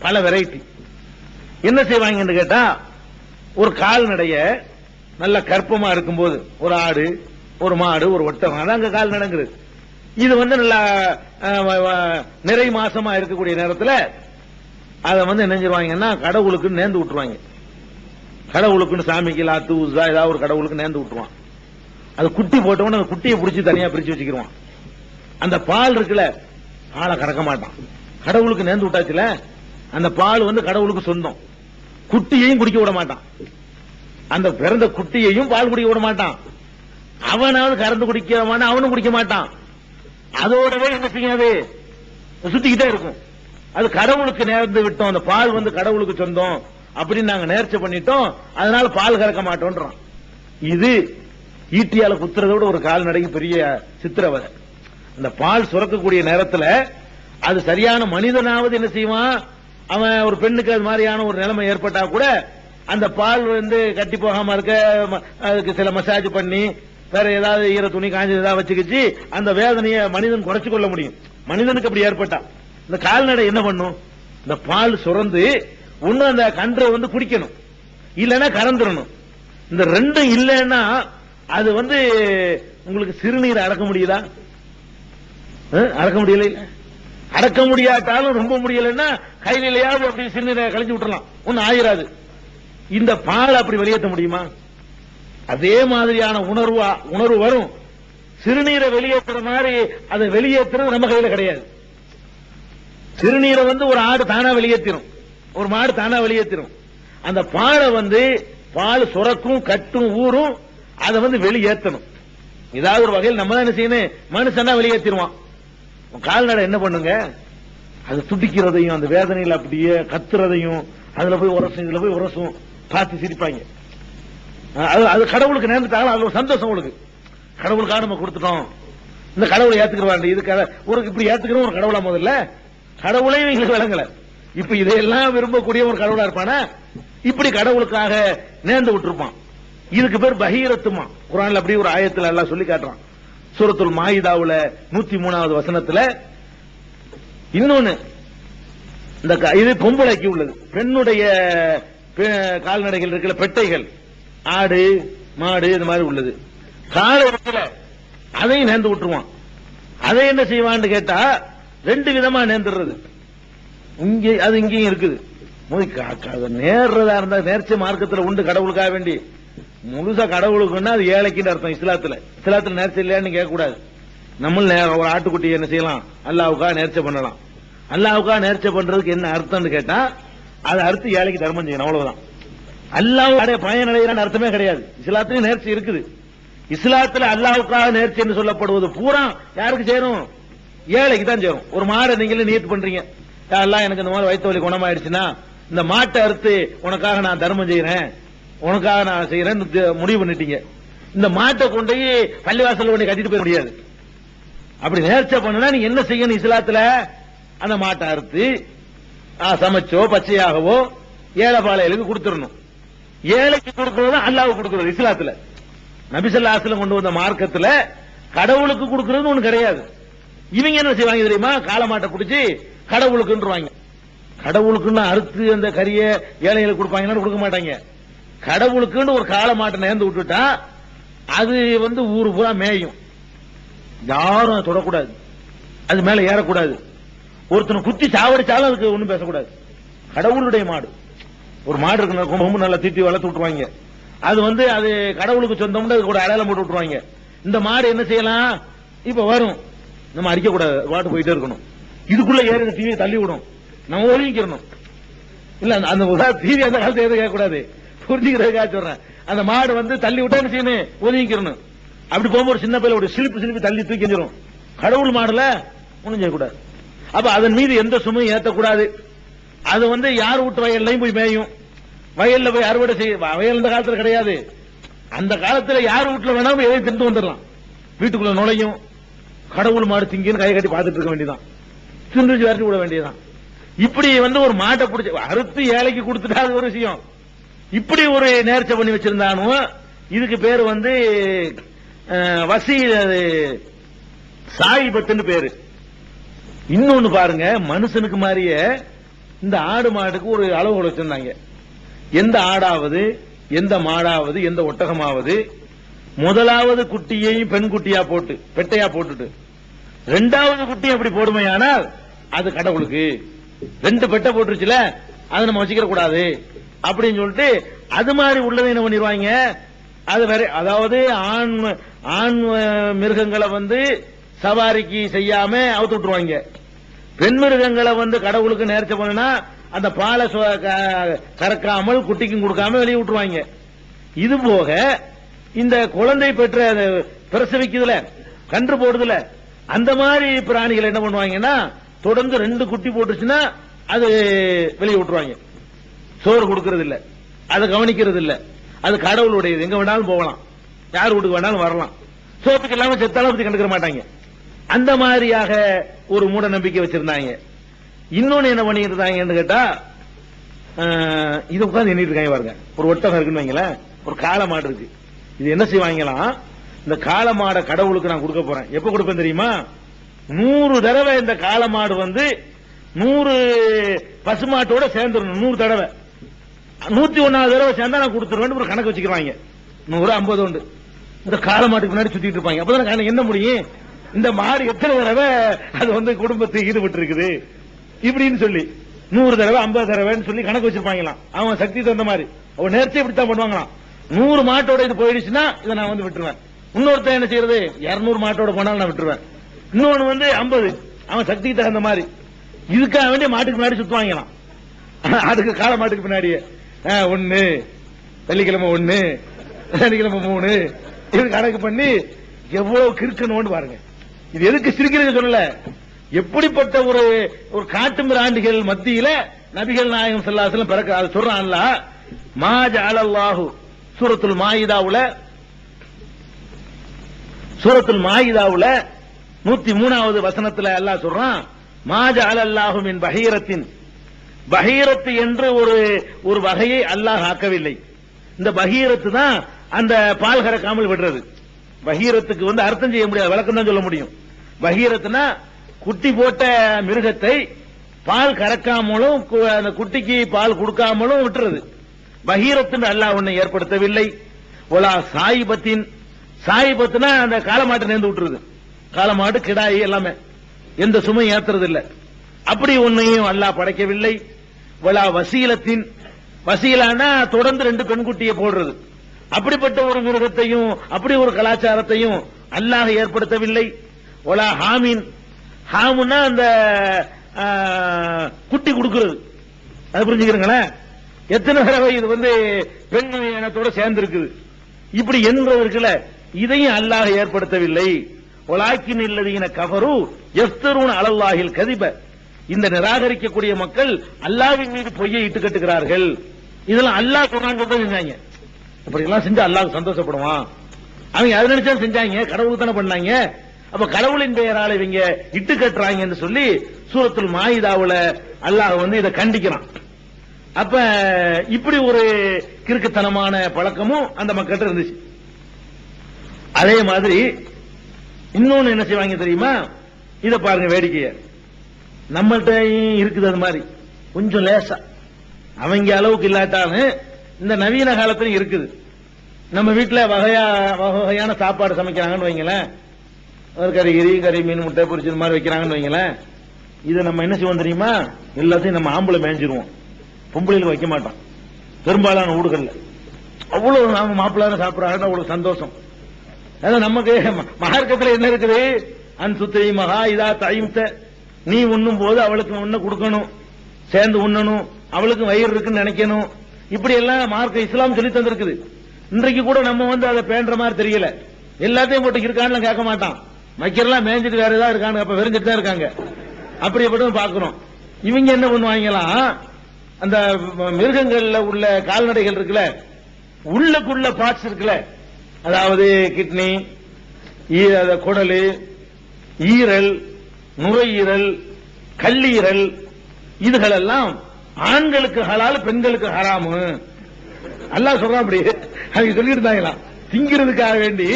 பல வெரைட்டி. என்ன செய்வாங்கன்னு கேட்டா, ஒரு கால்நடைய நல்ல கற்பமா இருக்கும்போது, ஒரு ஆடு, ஒரு மாடு, ஒரு ஒட்டகம், அதான் அங்க கால் நடங்குது. இது நல்லா நிறை மாசமா இருக்கக்கூடிய நேரத்தில் அதை என்ன செஞ்சிருவாங்கன்னா கடவுளுக்கு நேர்ந்து விட்டுருவாங்க. கடவுளுக்குன்னு சாமிக்கு லாத்து உஸ்தா ஏதாவது ஒரு கடவுளுக்கு நேர்ந்து விட்டுருவான். அது குட்டி போட்டவன அந்த குட்டியை பிடிச்சி தனியா பிரிச்சு வச்சுக்கிடுவான். அந்த பால் இருக்குல்ல, பாலை கறக்க மாட்டான். கடவுளுக்கு நேர்ந்து விட்டாச்சுல, அந்த பால் கடவுளுக்கு சொந்தம். குட்டியையும் குடிக்க விட மாட்டான். அந்த பிறந்த குட்டியையும் பால் குடிக்க விட மாட்டான். அவனாவது கறந்து குடிக்க அவனும் குடிக்க மாட்டான். அதோடவே என்ன செய்யாது, சுத்திக்கிட்டே இருக்கும். அது கடவுளுக்கு நேர்ந்து விட்டோம், அந்த பால் கடவுளுக்கு சொந்தம் அப்படின்னு நாங்க நேர்ச்சை பண்ணிட்டோம், அதனால பால் கறக்க மாட்டோம்ன்றான். இது ஈட்டியால குத்துறத விட ஒரு கால்நடைக்கு பெரிய சித்திரவதை. அந்த பால் சுரக்கக்கூடிய நேரத்தில் அது சரியான மனிதனாவது என்ன செய்வான், அவன் ஒரு பெண்ணுக்கு அது மாதிரியான ஒரு நிலைமை ஏற்பட்டா கூட அந்த பால் கட்டி போகாம இருக்க அதுக்கு சில மசாஜ் பண்ணி வேற ஏதாவது ஈர துணி காஞ்சி ஏதாவது வச்சுக்கிச்சு அந்த வேதனையை மனிதன் குறைச்சு கொள்ள முடியும். மனிதனுக்கு அப்படி ஏற்பட்டா இந்த கால்நடை என்ன பண்ணும், இந்த பால் சுரந்து ஒண்ணு அந்த கன்றை குடிக்கணும், இல்லைன்னா கறந்துடணும். இந்த ரெண்டும் இல்லைன்னா அது உங்களுக்கு சிறுநீர் அடக்க முடியுதா? அடக்க முடியல. அடக்க முடியாட்டாலும் ரொம்ப முடியலன்னா கையிலையாவது அப்படி சிறுநீரை கழிஞ்சு விட்டுறலாம், ஒன்னும் ஆயிராது. இந்த பால் அப்படி வெளியேற்ற முடியுமா? அதே மாதிரியான உணர்வு வரும். சிறுநீரை வெளியேற்றுற மாதிரி அதை வெளியேற்றுறது நம்ம கையில கிடையாது. சிறுநீரை ஒரு ஆடு தானா வெளியேற்றிடும், ஒரு மாடு தானா வெளியேற்றிடும். அந்த பாலை பால் சுரக்கும், கட்டும், ஊரும், அதை வெளியேற்றணும். ஏதாவது ஒரு வகையில் நம்ம தான் என்ன செய்யணும், மனுஷனா வெளியேற்றிடுவான். கால்நடை என்ன பண்ணுங்க, அது துடிக்கிறதையும் அந்த வேதனையில் அப்படியே கத்துறதையும் அதுல போய் உரசும் இதுல போய் உரசும் பார்த்து சிரிப்பாங்க. அது கடவுளுக்கு நேர்ந்துட்டாலும் அது ஒரு சந்தோஷம். உங்களுக்கு கடவுளுக்காக நம்ம கொடுத்துட்டோம், இந்த கடவுளை ஏத்துக்கிறவாங்க. இதுக்காக ஒரு இப்படி ஏத்துக்கிறோம் ஒரு கடவுளா, முதல்ல கடவுளையும் எங்களுக்கு விளங்கல. இப்ப இதையெல்லாம் விரும்பக்கூடிய ஒரு கடவுளா இருப்பானா, இப்படி கடவுளுக்காக நேர்ந்து விட்டுருப்பான். இதுக்கு பேர் பகீரத்துமா. குர்ஆன்ல அப்படி ஒரு ஆயத்துல எல்லாம் சொல்லி காட்டுறான். சூரத்துல் மாயிதாவுல 103வது வசனத்துல இன்னொன்னு, இந்த இது பொம்பளைக்கு உள்ளது. பெண்ணுடைய கால்நடைகள் இருக்கிற பெட்டைகள், ஆடு மாடு இது மாதிரி உள்ளது. காலை இடத்துல அதையும் நேர்ந்து விட்டுருவான். அதை என்ன செய்வான்னு கேட்டா ரெண்டு விதமா நேர்ந்துடுறது. இங்கே அது இங்கேயும் இருக்குது. நேர்றதா இருந்தா நேர்ச்சி மார்க்கத்தில் உண்டு கடவுளுக்காக வேண்டி. முழுசா கடவுளுக்குன்னா அது ஏழைக்குன்னு அர்த்தம். இஸ்லாத்துல நேர்ச்சி இல்லையான்னு கேட்கக்கூடாது. நம்ம ஒரு ஆட்டுக்குட்டி என்ன செய்யலாம், அல்லாவுக்காக நேர்ச்சை பண்ணலாம். அல்லாவுக்காக நேர்ச்சை பண்றதுக்கு என்ன அர்த்தம்னு கேட்டா அதை அறுத்து ஏழைக்கு தர்மம் செய்யணும், அவ்வளவுதான். அல்லாஹ்வுடைய பயனடைகிறான்னு அர்த்தமே கிடையாது. இஸ்லாத்துலயும் நேர்ச்சி இருக்குது. இஸ்லாத்துல அல்லாஹ்வுக்காக நேர்ச்சி என்று சொல்லப்படுவது பூரா யாருக்கு சேரும், ஏழைக்கு தான் சேரும். ஒரு மாடை நீங்களே நியத்து பண்றீங்க, அல்லாஹ் எனக்கு இந்த மாதிரி வயிற்று வலி குணமாயிடுச்சுன்னா இந்த மாட்டை அறுத்து உனக்காக நான் தர்மம் செய்யறேன், உனக்காக நான் செய்யறேன்னு முடிவு பண்ணிட்டீங்க. இந்த மாட்டை கொண்டு பள்ளிவாசல் கொண்டு கட்டிட்டு போய் முடியாது. அப்படி நேர்ச்சை பண்ணா நீங்க என்ன செய்யணும், இஸ்லாத்துல அந்த மாட்டை அறுத்து சமைச்சோ பச்சையாகவோ ஏழை பாளையலுக்கு கொடுத்துடணும். ஏழைக்கு கொடுக்கறது அல்லாஹ்வுக்கு கொடுக்கிறது. இஸ்லாத்துல நபி ஸல்லல்லாஹு அலைஹி வஸல்லம் கொண்டு வந்த மார்க்கத்துல கடவுளுக்கு கொடுக்கிறது ஒண்ணு கிடையாது. இவங்க என்ன செய்வாங்க தெரியுமா, காளமாட்டை பிடிச்சி கடவுளுக்குன்றுவாங்க. கடவுளுக்குன்னு அறுத்து அந்த கரிய ஏழைகளுக்கு கொடுப்பாங்கன்னு கொடுக்க மாட்டாங்க. கடவுளுக்குன்னு ஒரு காளமாட்டை நேர்ந்து விட்டுட்டா அது ஊரு பூரா மேயும், யாரும் தொடக்கூடாது, அது மேல ஏறக்கூடாது. ஒருத்தனை குத்தி சாவடிச்சாலும் அதுக்கு ஒண்ணும் பேசக்கூடாது. கடவுளுடைய மாடு, ஒரு மாடு இருக்கு, ரொம்ப நல்லா தீட்டி வளர்த்து விட்டுருவாங்க. அது அது கடவுளுக்கு சொந்தம்னு அதுக்கு ஒரு அடையாளம் போட்டு விட்டுருவாங்க. இந்த மாடு என்ன செய்யலாம், இப்ப வரும், நம்ம அடிக்க கூடாது, வாட்டு போயிட்டே இருக்கணும். இதுக்குள்ள ஏறி தீவியை தள்ளி விடும், நம்ம ஒதுங்கிக்கிறணும். இல்ல அந்த தீவி அந்த காலத்துல எதுவும் கேட்கக்கூடாது, புரிஞ்சுக்கிறதுக்காக சொல்றேன். அந்த மாடு தள்ளி விட்டா என்ன செய்யணும், ஒதுங்கிக்கிறணும். அப்படி போகும்போது ஒரு சின்ன பையில ஒரு சிலிப்பு தள்ளி தூக்கி எஞ்சிரும். கடவுள் மாடுல ஒண்ணும் செய்யக்கூடாது. அப்ப அதன் மீது எந்த சுமையும் ஏற்றக்கூடாது. அது யார் வீட்டு வயல்லையும் போய் மேயும், வயல்ல போய் அறுவடை செய்ய. வயல் இந்த காலத்துல கிடையாது, அந்த காலத்துல யார் வீட்டுல வேணாலும் எதையும் திண்டு வந்துடலாம். வீட்டுக்குள்ள நுழையும், கடவுள் மாடு திங்கின்னு கை கட்டி பார்த்துட்டு இருக்க வேண்டியதான், திண்டு விரட்டி விட வேண்டியதான். இப்படி ஒரு மாட்டை பிடிச்சி அறுத்து ஏழைக்கு கொடுத்துட்டா அது ஒரு விஷயம். இப்படி ஒரு நேர்ச்சை பண்ணி வச்சிருந்தானோ இதுக்கு பேர் வசி சாயிபத்துன்னு பேரு. இன்னொன்னு பாருங்க, மனுஷனுக்கு மாதிரியே இந்த ஆடு மாடுக்கு ஒரு அளவுகள் வச்சிருந்தாங்க. எந்த ஆடாவது, எந்த மாடாவது, எந்த ஒட்டகமாவது முதலாவது குட்டியையும் பெண் குட்டியா போட்டு பெட்டையா போட்டுட்டு ரெண்டாவது குட்டியை அப்படி போடுமையானால் அது கடவுளுக்கு. 2 பெட்டை போட்டுருச்சுல, அதை நம்ம வச்சுக்கிற கூடாது அப்படின்னு சொல்லிட்டு அது மாதிரி உள்ளதை என்ன பண்ணிடுவாங்க, அது வேற. அதாவது ஆண் மிருகங்களை சவாரிக்கு செய்யாம அவுத்து விட்டுருவாங்க. பெண் மிருகங்களை கடவுளுக்கு நேர்ச்சை பண்ணா அந்த பாலை கறக்காமல் குட்டிக்கும் கொடுக்காம வெளியே விட்டுருவாங்க. இது போக இந்த குழந்தை பெற்ற பிரசவிக்குதுல, கன்று போடுதுல, அந்த மாதிரி பிராணிகள் என்ன பண்ணுவாங்கன்னா தொடர்ந்து 2 குட்டி போட்டுச்சுன்னா அது வெளியே விட்டுருவாங்க. சோறு கொடுக்கறது இல்ல, அதை கவனிக்கிறது இல்ல, அது கடவுளுடையது, எங்க வேணாலும் போகலாம், யார் வீட்டுக்கு வேணாலும் வரலாம், சோத்துக்கு இல்லாம செத்தாலும் பத்தி கண்டுக்கிற மாட்டாங்க. அந்த மாதிரியாக ஒரு மூட நம்பிக்கை வச்சிருந்தாங்க. இன்னொன்னு என்ன பண்ணிட்டு இருந்தாங்கன்னு கேட்டா, இது உட்கார்ந்து எண்ணிட்டு இருக்காங்க பாருங்க. ஒரு ஒட்டகம் இருக்குன்னு வைங்களேன், ஒரு காளை மாடு இருக்கு. இது என்ன செய்வாங்களாம், இந்த காளை மாடை கடவுளுக்கு நான் கொடுக்க போறேன். எப்ப கொடுப்பேன் தெரியுமா, 100 தடவை இந்த காளை மாடு 100 பசுமாட்டோட சேர்ந்துடணும். 100 தடவை, 101வது தடவை சேர்ந்தா நான் கொடுத்துருவேன் ஒரு கணக்கு வச்சுக்கிறாங்க. 100 50 உண்டு. இந்த காளை மாட்டுக்கு முன்னாடி சுத்திட்டு இருப்பாங்க. அப்பதான் என்ன முடியும், இந்த மாடு எத்தனை தடவை அது குடும்பத்துக்கு ஈடுபட்டு இருக்குது இப்படின்னு சொல்லி 100 தடவை 50 தடவைன்னு சொல்லி கணக்கு வச்சிருப்பாங்களாம். அவன் சக்தி தகுந்த மாதிரி அவன் நேர்ச்சி இப்படித்தான் பண்ணுவாங்களாம். 100 மாட்டோட இது போயிடுச்சுன்னா இதை நான் விட்டுருவேன். இன்னொருத்தன் என்ன செய்யறது, 200 மாட்டோட போனாலும் நான் விட்டுருவேன். இன்னொன்னு 50, அவன் சக்திக்கு தகுந்த மாதிரி. இதுக்காக வேண்டிய மாட்டுக்கு முன்னாடி சுத்துவாங்களாம். அதுக்கு காளை மாட்டுக்கு பின்னாடியே 1 வெள்ளிக்கிழமை 1 சனிக்கிழமை 3 இது கணக்கு பண்ணி எவ்வளவு கிறுக்கணும்னு பாருங்க. இது எதுக்கு சிரிக்கிறது சொல்லல, எப்படிப்பட்ட ஒரு காட்டு மிராண்டிகள் மத்தியில நபிகள் நாயகம் ஸல்லல்லாஹு அலைஹி வஸல்லம் பிறக்க. அது சொல்றான்ல, மா ஜஅலல்லாஹு சூரத்துல் மாயிதாவுல 103வது வசனத்துல அல்லாஹ் சொல்றான், மா ஜஅலல்லாஹு மின் பஹீரத்தின், பஹீரத்து என்று ஒரு வகையை அல்லாஹ் ஆக்கவில்லை. இந்த பஹீரத்து தான் அந்த பால் கறக்காமல் விடுறது. பஹீரத்துக்கு அர்த்தம் செய்ய முடியாது, விளக்கம் தான் சொல்ல முடியும். பஹீரத்துனா குட்டி போட்ட மிருகத்தை பால் கறக்காமலும் அந்த குட்டிக்கு பால் கொடுக்காமலும் விட்டுறது. பஹீரத்துன்னு அல்லாஹ் ஒன்னை ஏற்படுத்தவில்லை. ஒலா சாயிபத்தின், சாயிபத்துனா அந்த காளமாட்டை நேர்ந்து விட்டுறது. காளமாடு கிடாயி எல்லாமே எந்த சுமை ஏத்துறது இல்ல, அப்படி ஒன்னையும் அல்லாஹ் படைக்கவில்லை. ஒலா வசீலத்தின், வசீலானா தொடர்ந்து 2 பெண்குட்டியை போடுறது. அப்படிப்பட்ட ஒரு மிருகத்தையும் அப்படி ஒரு கலாச்சாரத்தையும் அல்லாஹ் ஏற்படுத்தவில்லை. ஒலா ஹாமின், ஹாமுன்னா அந்த குட்டி கொடுக்கிறது, அது புரிஞ்சுக்கிறீங்களேன். எத்தனை தடவை இது பெண் இனத்தோட சேர்ந்து இருக்குது இப்படி என்பதற்குல இதையும் அல்லாஹ் ஏற்படுத்தவில்லை. ஒலாக்கின் இல்லதீன கஃபரு யஃப்தரூன அலல்லாஹில் கதிப, இந்த நிராகரிக்கக்கூடிய மக்கள் அல்லாஹ்வின் மீது பொய்யை இட்டு கட்டுகிறார்கள். இதெல்லாம் அல்லாஹ் குர்ஆன்ல தான் செஞ்சாங்க. இப்படி எல்லாம் செஞ்சா அல்லாஹ் சந்தோஷப்படுவான். அவங்க அதை நினைச்சா செஞ்சாங்க, கடவுளுக்கு தானே பண்ணாங்க. அப்ப கடவுளின் பெயரால் இவங்க இட்டு கட்டுறாங்கன்னு சொல்லி சூரத்துல் மாயிதாவுல அல்லாஹ் இதை கண்டிக்கிறான். அப்ப இப்படி ஒரு கிறுக்குத்தனமான பழக்கமும் அந்த மக்கள்கிட்ட இருந்துச்சு. அதே மாதிரி இன்னொன்னு என்ன செய்வாங்க தெரியுமா, இத பாருங்க வேடிக்கைய, நம்மள்ட்ட இருக்குது அது மாதிரி கொஞ்சம் லேசா, அவங்க அளவுக்கு இல்லாட்டாலும் இந்த நவீன காலத்திலும் இருக்குது. நம்ம வீட்டில் வகையான சாப்பாடு சமைக்கிறாங்கன்னு வைங்களேன், கறி மீன் முட்டை பொரிச்சது மாதிரி வைக்கிறாங்கன்னு வைங்களேன். இதை நம்ம என்ன செய்வோம் தெரியுமா, எல்லாத்தையும் நம்ம ஆம்பளை மேய்ஞ்சிருவோம், பொம்பளைகளுக்கு வைக்க மாட்டோம். பெரும்பாலான ஊடுகள்ல அவ்வளவு நாம மாப்பிள்ளார சாப்பிடறாங்க, அவ்வளவு சந்தோஷம். அதான் நமக்கு மார்க்கத்தில் என்ன இருக்குது, அன்சுத்தை மகா இதா தாய்த்த, நீ உண்ணும் போது அவளுக்கு உண்ண கொடுக்கணும், சேர்ந்து உண்ணணும், அவளுக்கு வயிறு இருக்குன்னு நினைக்கணும். இப்படி எல்லாம் மார்க்க இஸ்லாம் சொல்லி தந்திருக்குது. இன்றைக்கு கூட நம்ம அதை பேண்ற மாதிரி தெரியல, எல்லாத்தையும் போட்டு இருக்கான்னு கேட்க மாட்டான், வைக்கிறலாம் மேய்ஞ்சிட்டு வேற ஏதாவது இருக்காங்க, அப்ப வெறிஞ்சிட்டு தான் இருக்காங்க. அப்படிப்பட்ட பாக்குறோம். இவங்க என்ன பண்ணுவாங்களாம், அந்த மிருகங்கள்ல உள்ள கால்நடைகள் இருக்குல்ல, உள்ளுக்குள்ள பார்ட்ஸ் இருக்குல்ல, அதாவது கிட்னி, குடல், ஈரல், நுரையீரல், கல்லீரல், இதுகளெல்லாம் ஆண்களுக்கு ஹலால், பெண்களுக்கு ஹராமு. அல்லாஹ் சொல்றான். அப்படி அவங்க சொல்லிட்டு இருந்தாங்களாம், திங்கிறதுக்காக வேண்டி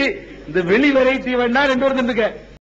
இந்த வெளி வெரைட்டி வேணா 2 வருஷம் இருக்க